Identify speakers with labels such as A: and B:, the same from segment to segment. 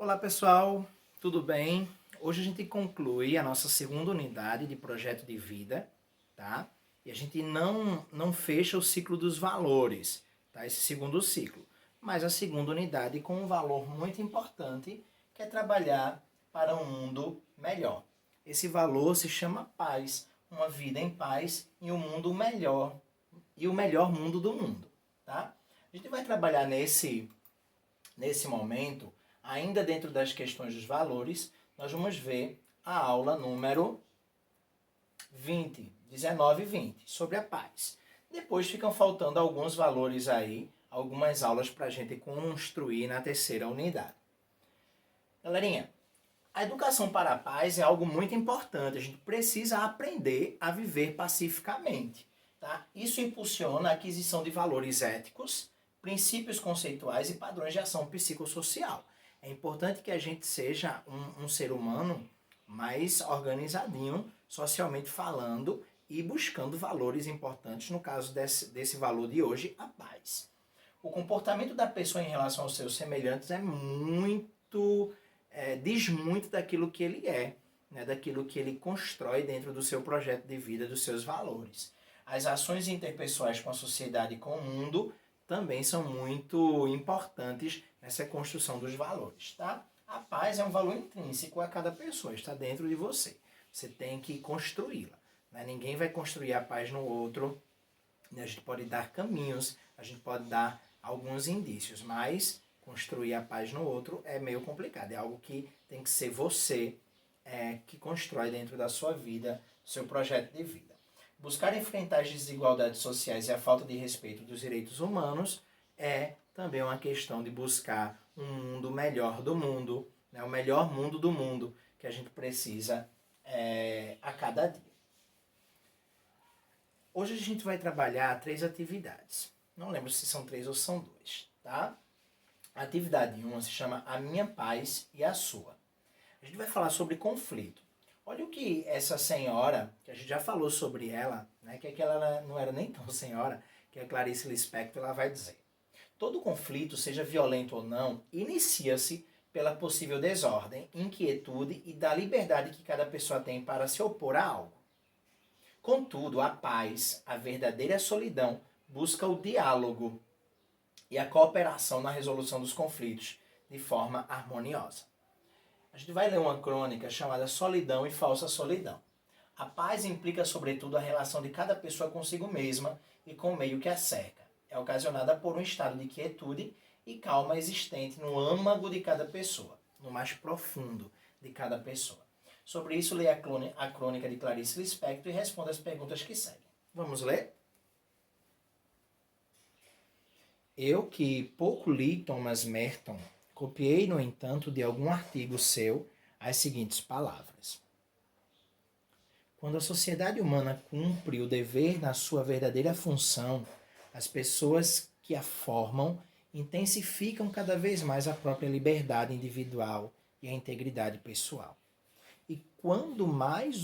A: Olá pessoal, tudo bem? Hoje a gente conclui a nossa segunda unidade de projeto de vida, tá? E a gente não fecha o ciclo dos valores, tá? Esse segundo ciclo. Mas a segunda unidade com um valor muito importante, que é trabalhar para um mundo melhor. Esse valor se chama paz, uma vida em paz e um mundo melhor, e o melhor mundo do mundo, tá? A gente vai trabalhar nesse momento, ainda dentro das questões dos valores, nós vamos ver a aula número 20, 19 e 20, sobre a paz. Depois ficam faltando alguns valores aí, algumas aulas para a gente construir na terceira unidade. Galerinha, a educação para a paz é algo muito importante. A gente precisa aprender a viver pacificamente. Tá? Isso impulsiona a aquisição de valores éticos, princípios conceituais e padrões de ação psicossocial. É importante que a gente seja um ser humano mais organizadinho, socialmente falando, e buscando valores importantes, no caso desse valor de hoje, a paz. O comportamento da pessoa em relação aos seus semelhantes diz muito daquilo que ele é, né, daquilo que ele constrói dentro do seu projeto de vida, dos seus valores. As ações interpessoais com a sociedade e com o mundo também são muito importantes nessa construção dos valores, tá? A paz é um valor intrínseco a cada pessoa, está dentro de você. Você tem que construí-la, né? Ninguém vai construir a paz no outro. A gente pode dar caminhos, a gente pode dar alguns indícios, mas construir a paz no outro é meio complicado. É algo que tem que ser você que constrói dentro da sua vida, seu projeto de vida. Buscar enfrentar as desigualdades sociais e a falta de respeito dos direitos humanos é também uma questão de buscar um mundo melhor do mundo, né? O melhor mundo do mundo que a gente precisa a cada dia. Hoje a gente vai trabalhar 3 atividades. Não lembro se são 3 ou são 2, tá? A atividade 1 se chama A Minha Paz e a Sua. A gente vai falar sobre conflito. Olha o que essa senhora, que a gente já falou sobre ela, né, que ela não era nem tão senhora, que é a Clarice Lispector, ela vai dizer. Todo conflito, seja violento ou não, inicia-se pela possível desordem, inquietude e da liberdade que cada pessoa tem para se opor a algo. Contudo, a paz, a verdadeira solidão, busca o diálogo e a cooperação na resolução dos conflitos de forma harmoniosa. A gente vai ler uma crônica chamada Solidão e Falsa Solidão. A paz implica, sobretudo, a relação de cada pessoa consigo mesma e com o meio que a cerca. É ocasionada por um estado de quietude e calma existente no âmago de cada pessoa, no mais profundo de cada pessoa. Sobre isso, leia a crônica de Clarice Lispector e responda as perguntas que seguem. Vamos ler? Eu, que pouco li Thomas Merton, copiei, no entanto, de algum artigo seu as seguintes palavras. Quando a sociedade humana cumpre o dever na sua verdadeira função, as pessoas que a formam intensificam cada vez mais a própria liberdade individual e a integridade pessoal. E quando mais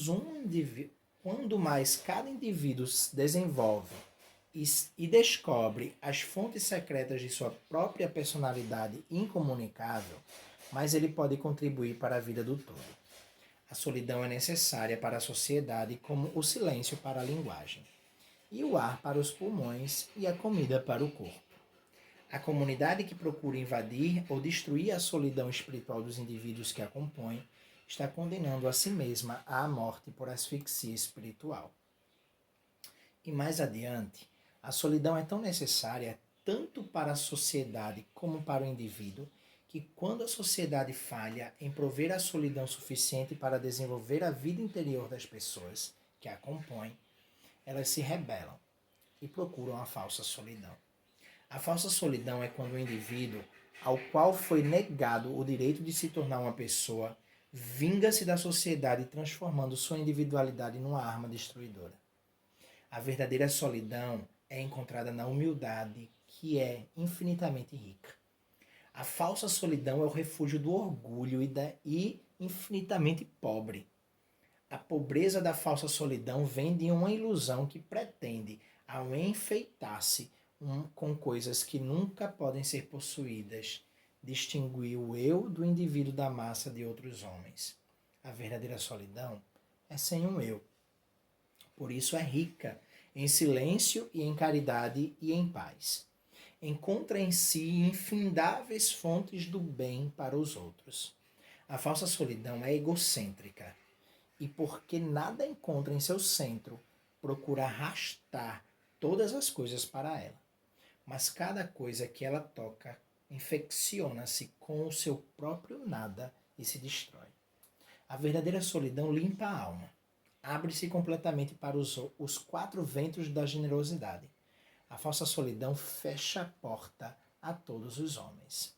A: cada indivíduo se desenvolve e descobre as fontes secretas de sua própria personalidade incomunicável, mais ele pode contribuir para a vida do todo. A solidão é necessária para a sociedade como o silêncio para a linguagem, e o ar para os pulmões e a comida para o corpo. A comunidade que procura invadir ou destruir a solidão espiritual dos indivíduos que a compõem está condenando a si mesma à morte por asfixia espiritual. E mais adiante, a solidão é tão necessária tanto para a sociedade como para o indivíduo que quando a sociedade falha em prover a solidão suficiente para desenvolver a vida interior das pessoas que a compõem, elas se rebelam e procuram a falsa solidão. A falsa solidão é quando o indivíduo, ao qual foi negado o direito de se tornar uma pessoa, vinga-se da sociedade transformando sua individualidade numa arma destruidora. A verdadeira solidão é encontrada na humildade, que é infinitamente rica. A falsa solidão é o refúgio do orgulho e infinitamente pobre. A pobreza da falsa solidão vem de uma ilusão que pretende, ao enfeitar-se com coisas que nunca podem ser possuídas, distinguir o eu do indivíduo da massa de outros homens. A verdadeira solidão é sem um eu. Por isso é rica em silêncio e em caridade e em paz. Encontra em si infindáveis fontes do bem para os outros. A falsa solidão é egocêntrica e, porque nada encontra em seu centro, procura arrastar todas as coisas para ela. Mas cada coisa que ela toca infecciona-se com o seu próprio nada e se destrói. A verdadeira solidão limpa a alma. Abre-se completamente para os quatro ventos da generosidade. A falsa solidão fecha a porta a todos os homens.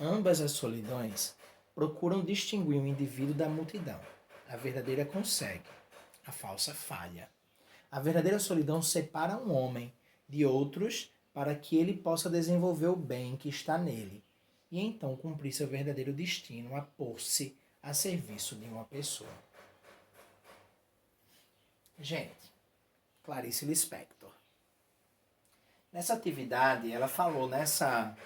A: Ambas as solidões procuram distinguir o indivíduo da multidão. A verdadeira consegue, a falsa falha. A verdadeira solidão separa um homem de outros para que ele possa desenvolver o bem que está nele e então cumprir seu verdadeiro destino a pôr-se a serviço de uma pessoa. Gente, Clarice Lispector. Nessa atividade, ela falou nessa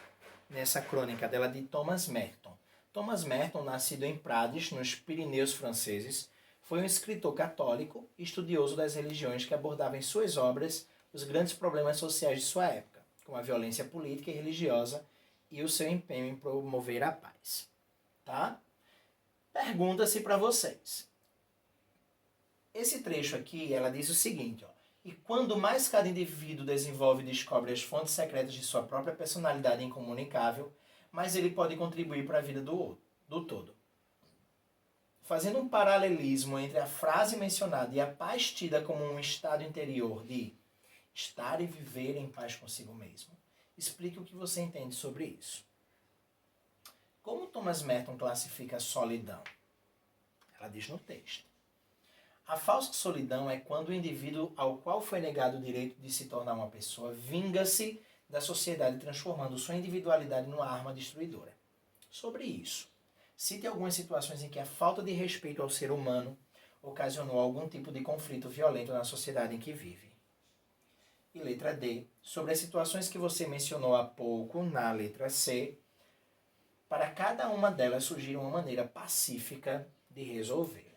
A: crônica dela de Thomas Merton. Thomas Merton, nascido em Prades, nos Pirineus franceses, foi um escritor católico e estudioso das religiões que abordava em suas obras os grandes problemas sociais de sua época, como a violência política e religiosa e o seu empenho em promover a paz. Tá? Pergunta-se para vocês. Esse trecho aqui, ela diz o seguinte, ó. E quando mais cada indivíduo desenvolve e descobre as fontes secretas de sua própria personalidade incomunicável, mais ele pode contribuir para a vida do todo. Fazendo um paralelismo entre a frase mencionada e a paz tida como um estado interior de estar e viver em paz consigo mesmo, explique o que você entende sobre isso. Como Thomas Merton classifica a solidão? Ela diz no texto. A falsa solidão é quando o indivíduo ao qual foi negado o direito de se tornar uma pessoa vinga-se da sociedade, transformando sua individualidade numa arma destruidora. Sobre isso, cite algumas situações em que a falta de respeito ao ser humano ocasionou algum tipo de conflito violento na sociedade em que vive. E letra D, sobre as situações que você mencionou há pouco na letra C, para cada uma delas surgir uma maneira pacífica de resolver.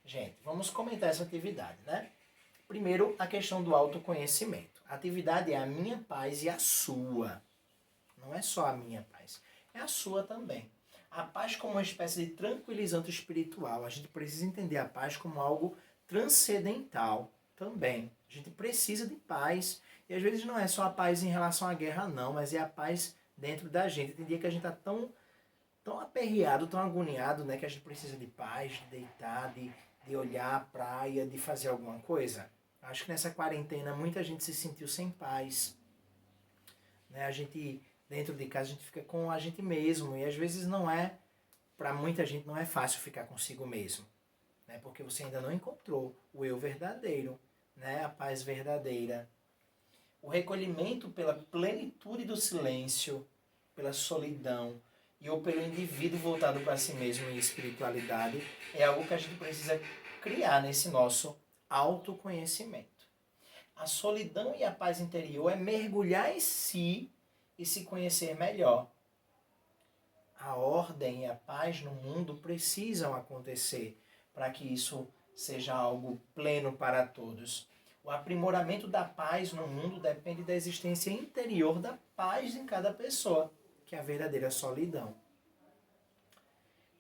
A: Gente, vamos comentar essa atividade, né? Primeiro, a questão do autoconhecimento. A atividade é a minha paz e a sua. Não é só a minha paz, é a sua também. A paz como uma espécie de tranquilizante espiritual. A gente precisa entender a paz como algo transcendental também. A gente precisa de paz. E às vezes não é só a paz em relação à guerra, não, mas é a paz dentro da gente. Tem dia que a gente está tão aperreado, tão agoniado, né, que a gente precisa de paz, de deitar, de olhar a praia, de fazer alguma coisa. Acho que nessa quarentena muita gente se sentiu sem paz. Né? A gente, dentro de casa, a gente fica com a gente mesmo. E às vezes não é, para muita gente, não é fácil ficar consigo mesmo. Né? Porque você ainda não encontrou o eu verdadeiro, né? A paz verdadeira. O recolhimento pela plenitude do silêncio, pela solidão, ou pelo indivíduo voltado para si mesmo em espiritualidade, é algo que a gente precisa criar nesse nosso autoconhecimento. A solidão e a paz interior é mergulhar em si e se conhecer melhor. A ordem e a paz no mundo precisam acontecer para que isso seja algo pleno para todos. O aprimoramento da paz no mundo depende da existência interior da paz em cada pessoa, que é a verdadeira solidão.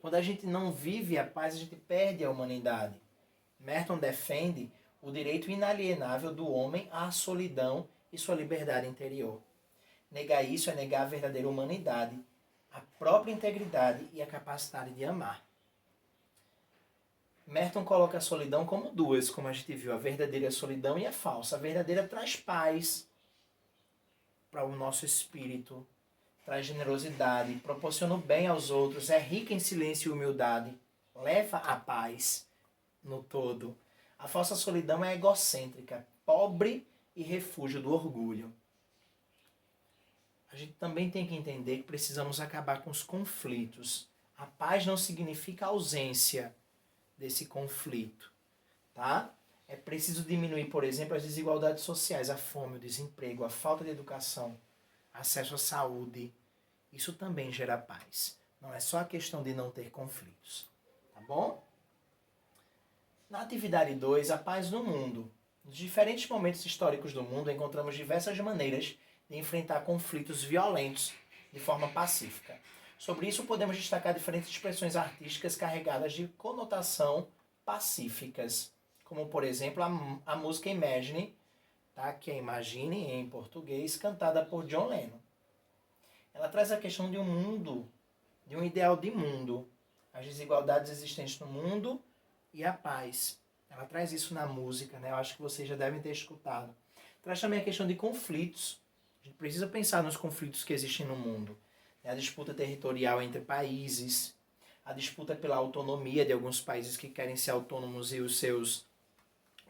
A: Quando a gente não vive a paz, a gente perde a humanidade. Merton defende o direito inalienável do homem à solidão e sua liberdade interior. Negar isso é negar a verdadeira humanidade, a própria integridade e a capacidade de amar. Merton coloca a solidão como duas, como a gente viu, a verdadeira solidão e a falsa. A verdadeira traz paz para o nosso espírito, traz generosidade, proporciona o bem aos outros, é rica em silêncio e humildade, leva a paz no todo. A falsa solidão é egocêntrica, pobre e refúgio do orgulho. A gente também tem que entender que precisamos acabar com os conflitos. A paz não significa ausência desse conflito, tá? É preciso diminuir, por exemplo, as desigualdades sociais, a fome, o desemprego, a falta de educação, acesso à saúde. Isso também gera paz. Não é só a questão de não ter conflitos. Tá bom? Na atividade 2, a paz no mundo. Nos diferentes momentos históricos do mundo, encontramos diversas maneiras de enfrentar conflitos violentos de forma pacífica. Sobre isso, podemos destacar diferentes expressões artísticas carregadas de conotação pacíficas, como, por exemplo, a música Imagine, tá? Que é Imagine em português, cantada por John Lennon. Ela traz a questão de um mundo, de um ideal de mundo, as desigualdades existentes no mundo e a paz. Ela traz isso na música, né? Eu acho que vocês já devem ter escutado. Traz também a questão de conflitos. A gente precisa pensar nos conflitos que existem no mundo. A disputa territorial entre países, a disputa pela autonomia de alguns países que querem ser autônomos e os seus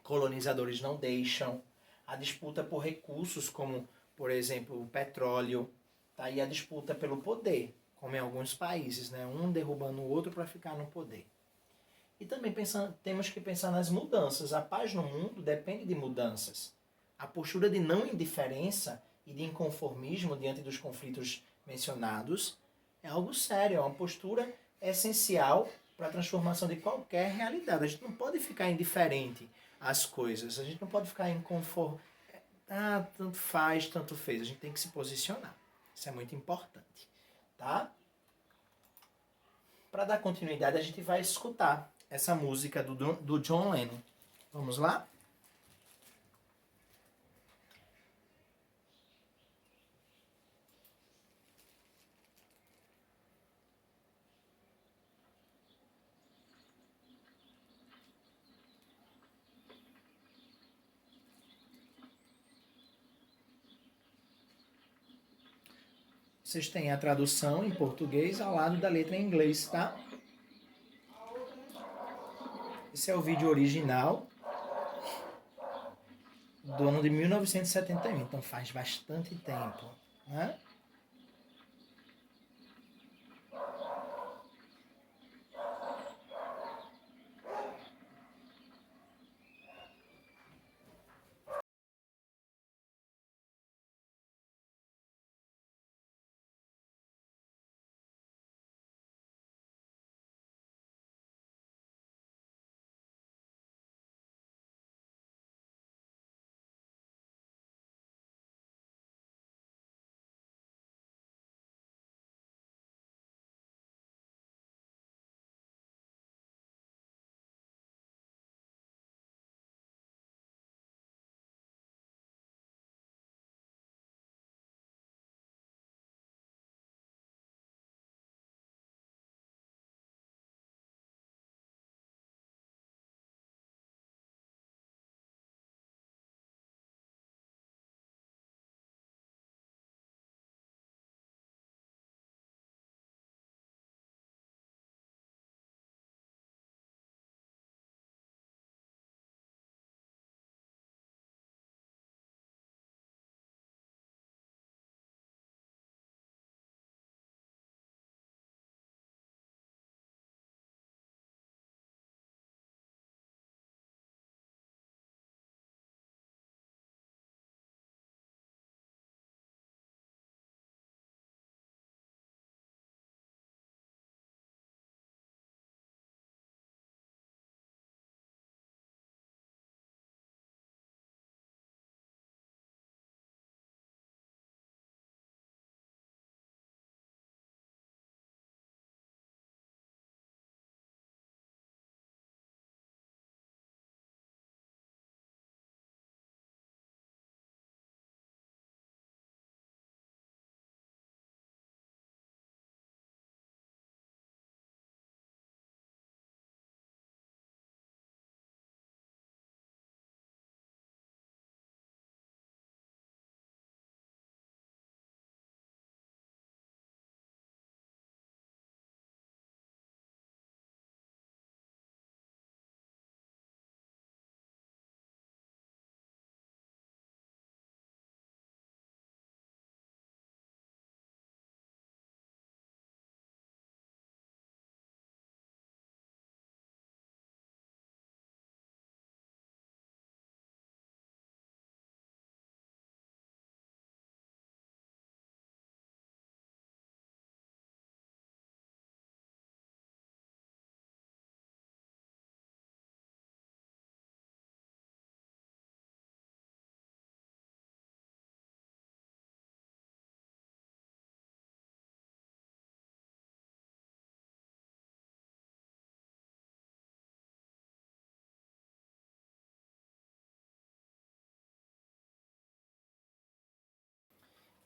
A: colonizadores não deixam, a disputa por recursos como, por exemplo, o petróleo, tá? E a disputa pelo poder, como em alguns países, né? Um derrubando o outro para ficar no poder. E também temos que pensar nas mudanças. A paz no mundo depende de mudanças. A postura de não indiferença e de inconformismo diante dos conflitos mencionados é algo sério, é uma postura essencial para a transformação de qualquer realidade. A gente não pode ficar indiferente às coisas, a gente não pode ficar inconformado. Ah, tanto faz, tanto fez. A gente tem que se posicionar. Isso é muito importante, tá? Para dar continuidade, a gente vai escutar essa música do John Lennon. Vamos lá? Vocês têm a tradução em português ao lado da letra em inglês, tá? Esse é o vídeo original do ano de 1971, então faz bastante tempo, né?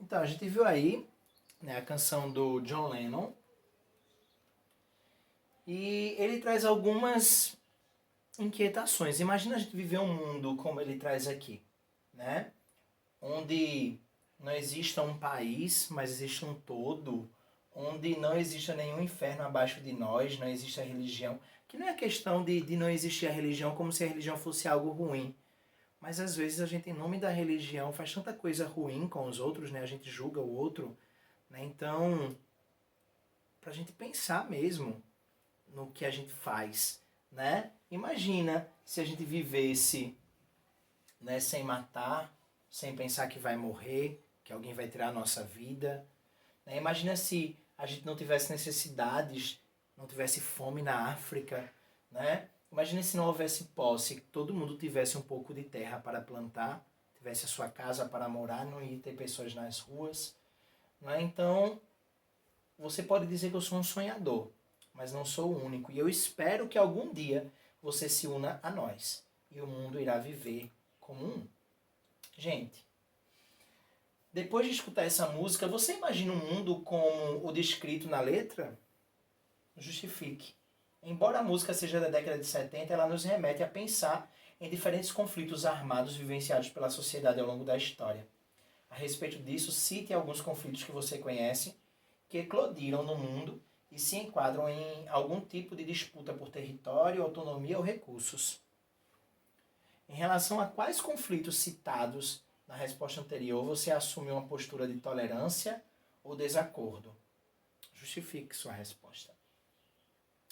A: Então, a gente viu aí, né, a canção do John Lennon. E ele traz algumas inquietações. Imagina a gente viver um mundo como ele traz aqui, né? Onde não exista um país, mas existe um todo, onde não exista nenhum inferno abaixo de nós, não existe a religião. Que não é questão de não existir a religião como se a religião fosse algo ruim. Mas às vezes a gente, em nome da religião, faz tanta coisa ruim com os outros, né? A gente julga o outro, né? Então, pra gente pensar mesmo no que a gente faz, né? Imagina se a gente vivesse, né, sem matar, sem pensar que vai morrer, que alguém vai tirar a nossa vida, né? Imagina se a gente não tivesse necessidades, não tivesse fome na África, né? Imagina se não houvesse posse, que todo mundo tivesse um pouco de terra para plantar, tivesse a sua casa para morar, não ia ter pessoas nas ruas, né? Então, você pode dizer que eu sou um sonhador, mas não sou o único. E eu espero que algum dia você se una a nós e o mundo irá viver como um. Gente, depois de escutar essa música, você imagina um mundo como o descrito na letra? Justifique. Embora a música seja da década de 70, ela nos remete a pensar em diferentes conflitos armados vivenciados pela sociedade ao longo da história. A respeito disso, cite alguns conflitos que você conhece, que eclodiram no mundo e se enquadram em algum tipo de disputa por território, autonomia ou recursos. Em relação a quais conflitos citados na resposta anterior você assume uma postura de tolerância ou desacordo? Justifique sua resposta.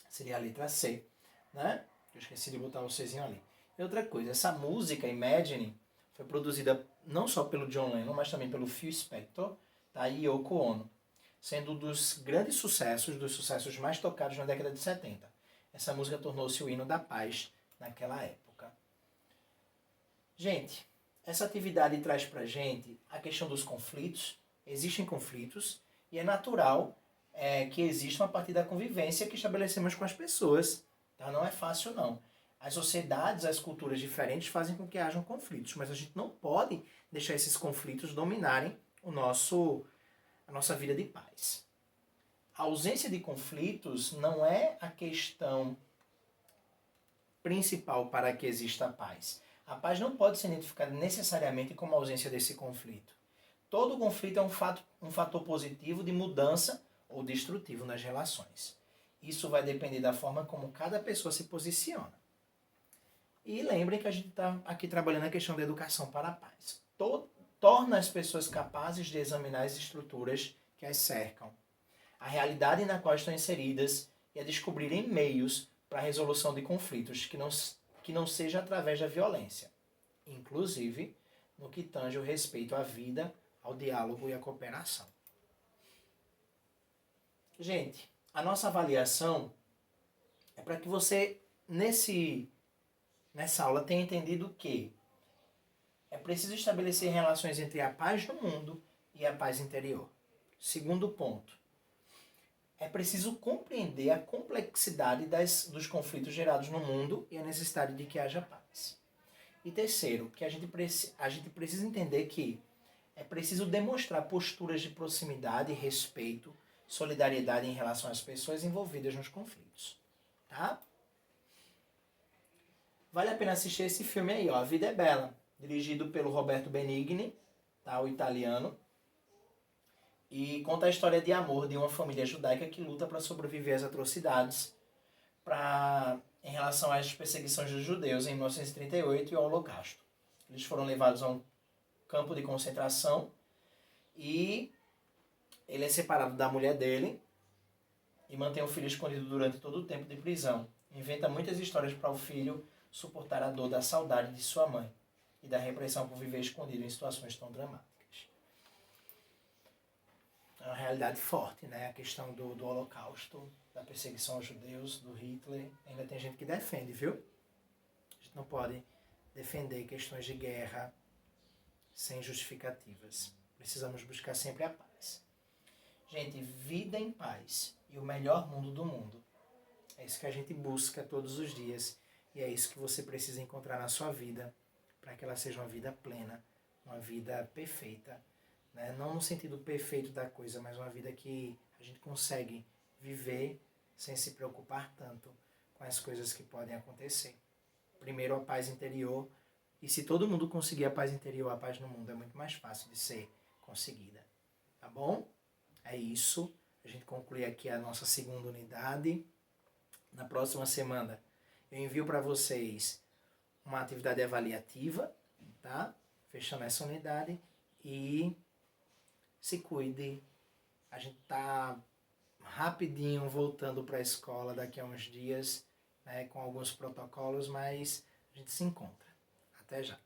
A: Seria a letra C, né? Eu esqueci de botar o Czinho ali. E outra coisa, essa música, Imagine, foi produzida não só pelo John Lennon, mas também pelo Phil Spector, tá? E Yoko Ono, sendo um dos grandes sucessos, dos sucessos mais tocados na década de 70. Essa música tornou-se o hino da paz naquela época. Gente, essa atividade traz pra gente a questão dos conflitos. Existem conflitos e é natural que existam a partir da convivência que estabelecemos com as pessoas. Tá? Não é fácil, não. As sociedades, as culturas diferentes fazem com que hajam conflitos, mas a gente não pode deixar esses conflitos dominarem a nossa vida de paz. A ausência de conflitos não é a questão principal para que exista a paz. A paz não pode ser identificada necessariamente como a ausência desse conflito. Todo conflito é um fator positivo de mudança ou destrutivo nas relações. Isso vai depender da forma como cada pessoa se posiciona. E lembrem que a gente está aqui trabalhando a questão da educação para a paz. Torna as pessoas capazes de examinar as estruturas que as cercam, a realidade na qual estão inseridas e a descobrirem meios para a resolução de conflitos que não seja através da violência, inclusive no que tange o respeito à vida, ao diálogo e à cooperação. Gente, a nossa avaliação é para que você, nessa aula, tenha entendido que é preciso estabelecer relações entre a paz do mundo e a paz interior. Segundo ponto, é preciso compreender a complexidade dos conflitos gerados no mundo e a necessidade de que haja paz. E terceiro, que a gente precisa entender que é preciso demonstrar posturas de proximidade, respeito, solidariedade em relação às pessoas envolvidas nos conflitos. Tá? Vale a pena assistir esse filme aí, ó, A Vida é Bela, dirigido pelo Roberto Benigni, tá, o italiano, e conta a história de amor de uma família judaica que luta para sobreviver às atrocidades em relação às perseguições dos judeus em 1938 e ao Holocausto. Eles foram levados a um campo de concentração e ele é separado da mulher dele e mantém o filho escondido durante todo o tempo de prisão. Inventa muitas histórias para o filho suportar a dor da saudade de sua mãe e da repressão por viver escondido em situações tão dramáticas. É uma realidade forte, né? A questão do Holocausto, da perseguição aos judeus, do Hitler. Ainda tem gente que defende, viu? A gente não pode defender questões de guerra sem justificativas. Precisamos buscar sempre a paz. Gente, vida em paz e o melhor mundo do mundo. É isso que a gente busca todos os dias e é isso que você precisa encontrar na sua vida para que ela seja uma vida plena, uma vida perfeita, né? Não no sentido perfeito da coisa, mas uma vida que a gente consegue viver sem se preocupar tanto com as coisas que podem acontecer. Primeiro, a paz interior. E se todo mundo conseguir a paz interior, a paz no mundo é muito mais fácil de ser conseguida. Tá bom? É isso. A gente conclui aqui a nossa segunda unidade. Na próxima semana, eu envio para vocês uma atividade avaliativa, tá? Fechando essa unidade. E se cuide. A gente tá rapidinho voltando para a escola daqui a uns dias, né, com alguns protocolos, mas a gente se encontra. Até já.